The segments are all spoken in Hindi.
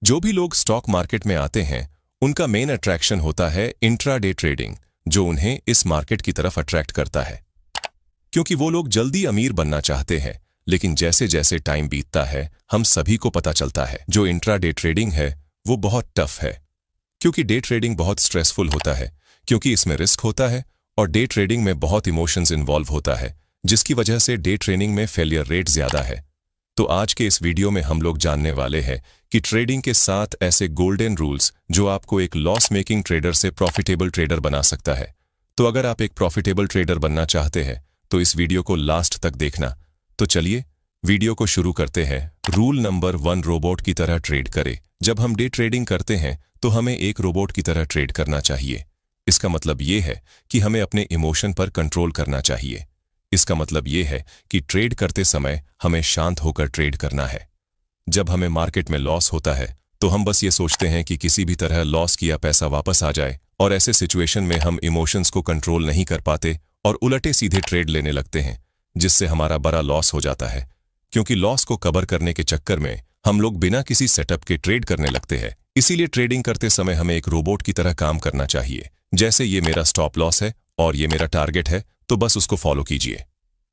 जो भी लोग स्टॉक मार्केट में आते हैं उनका मेन अट्रैक्शन होता है इंट्राडे ट्रेडिंग, जो उन्हें इस मार्केट की तरफ अट्रैक्ट करता है। क्योंकि वो लोग जल्दी अमीर बनना चाहते हैं, लेकिन जैसे जैसे टाइम बीतता है हम सभी को पता चलता है जो इंट्राडे ट्रेडिंग है वो बहुत टफ है। क्योंकि डे ट्रेडिंग बहुत स्ट्रेसफुल होता है, क्योंकि इसमें रिस्क होता है और डे ट्रेडिंग में बहुत इमोशंस इन्वॉल्व होता है, जिसकी वजह से डे ट्रेडिंग में फेलियर रेट ज्यादा है। तो आज के इस वीडियो में हम लोग जानने वाले हैं कि ट्रेडिंग के 7 ऐसे गोल्डन रूल्स जो आपको एक लॉस मेकिंग ट्रेडर से प्रॉफिटेबल ट्रेडर बना सकता है। तो अगर आप एक प्रॉफिटेबल ट्रेडर बनना चाहते हैं तो इस वीडियो को लास्ट तक देखना। तो चलिए वीडियो को शुरू करते हैं। रूल नंबर 1, रोबोट की तरह ट्रेड करें। जब हम डे ट्रेडिंग करते हैं तो हमें एक रोबोट की तरह ट्रेड करना चाहिए। इसका मतलब ये है कि हमें अपने इमोशन पर कंट्रोल करना चाहिए। इसका मतलब ये है कि ट्रेड करते समय हमें शांत होकर ट्रेड करना है। जब हमें मार्केट में लॉस होता है तो हम बस ये सोचते हैं कि किसी भी तरह लॉस किया पैसा वापस आ जाए, और ऐसे सिचुएशन में हम इमोशंस को कंट्रोल नहीं कर पाते और उलटे सीधे ट्रेड लेने लगते हैं, जिससे हमारा बड़ा लॉस हो जाता है। क्योंकि लॉस को कवर करने के चक्कर में हम लोग बिना किसी सेटअप के ट्रेड करने लगते हैं। इसीलिए ट्रेडिंग करते समय हमें एक रोबोट की तरह काम करना चाहिए। जैसे ये मेरा स्टॉप लॉस है और ये मेरा टारगेट है, तो बस उसको फॉलो कीजिए।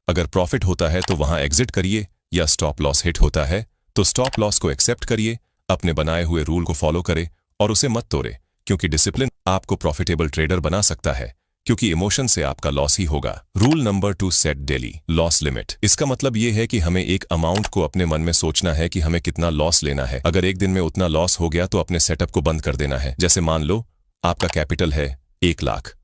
अगर प्रॉफिट होता है तो वहां एग्जिट करिए, या स्टॉप लॉस हिट होता है तो स्टॉप लॉस को एक्सेप्ट करिए, अपने बनाए हुए रूल को फॉलो करें और उसे मत तोड़े। क्योंकि डिसिप्लिन आपको प्रॉफिटेबल ट्रेडर बना सकता है, क्योंकि इमोशन से आपका लॉस ही होगा। Rule number 2, set daily loss limit. इसका मतलब ये है कि हमें एक अमाउंट को अपने मन में सोचना है कि हमें कितना लॉस लेना है। अगर एक दिन में उतना लॉस हो गया तो अपने सेटअप को बंद कर देना है। जैसे मान लो आपका कैपिटल है 1 लाख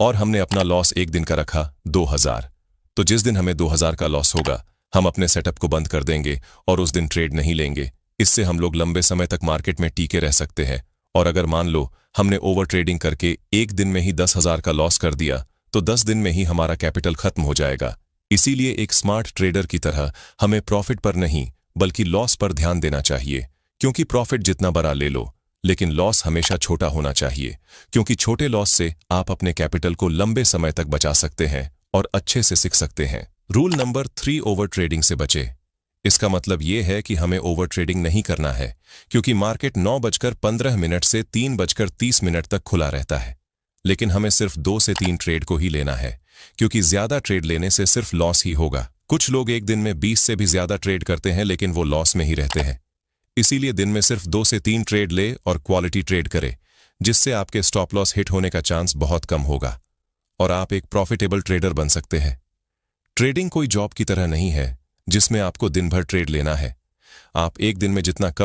और हमने अपना लॉस एक दिन का रखा 2000, तो जिस दिन हमें 2000 का लॉस होगा हम अपने सेटअप को बंद कर देंगे और उस दिन ट्रेड नहीं लेंगे। इससे हम लोग लंबे समय तक मार्केट में टीके रह सकते हैं। और अगर मान लो हमने ओवर ट्रेडिंग करके एक दिन में ही 10,000 का लॉस कर दिया तो 10 दिन में ही हमारा कैपिटल खत्म हो जाएगा। इसीलिए एक स्मार्ट ट्रेडर की तरह हमें प्रॉफिट पर नहीं बल्कि लॉस पर ध्यान देना चाहिए। क्योंकि प्रॉफिट जितना बड़ा ले लो, लेकिन लॉस हमेशा छोटा होना चाहिए। क्योंकि छोटे लॉस से आप अपने कैपिटल को लंबे समय तक बचा सकते हैं और अच्छे से सीख सकते हैं। रूल नंबर 3, ओवर ट्रेडिंग से बचे। इसका मतलब ये है कि हमें ओवर ट्रेडिंग नहीं करना है, क्योंकि मार्केट 9:15 से 3:30 तक खुला रहता है। लेकिन हमें सिर्फ 2 से 3 ट्रेड को ही लेना है, क्योंकि ज्यादा ट्रेड लेने से सिर्फ लॉस ही होगा। कुछ लोग एक दिन में 20 से भी ज्यादा ट्रेड करते हैं, लेकिन वो लॉस में ही रहते हैं। इसीलिए दिन में सिर्फ 2 से 3 ट्रेड ले और क्वालिटी ट्रेड करे, जिससे आपके स्टॉप लॉस हिट होने का चांस बहुत कम होगा और आप एक प्रॉफिटेबल ट्रेडर बन सकते हैं। ट्रेडिंग कोई जॉब की तरह नहीं है जिसमें आपको दिन भर ट्रेड लेना है। आप एक दिन में जितना कम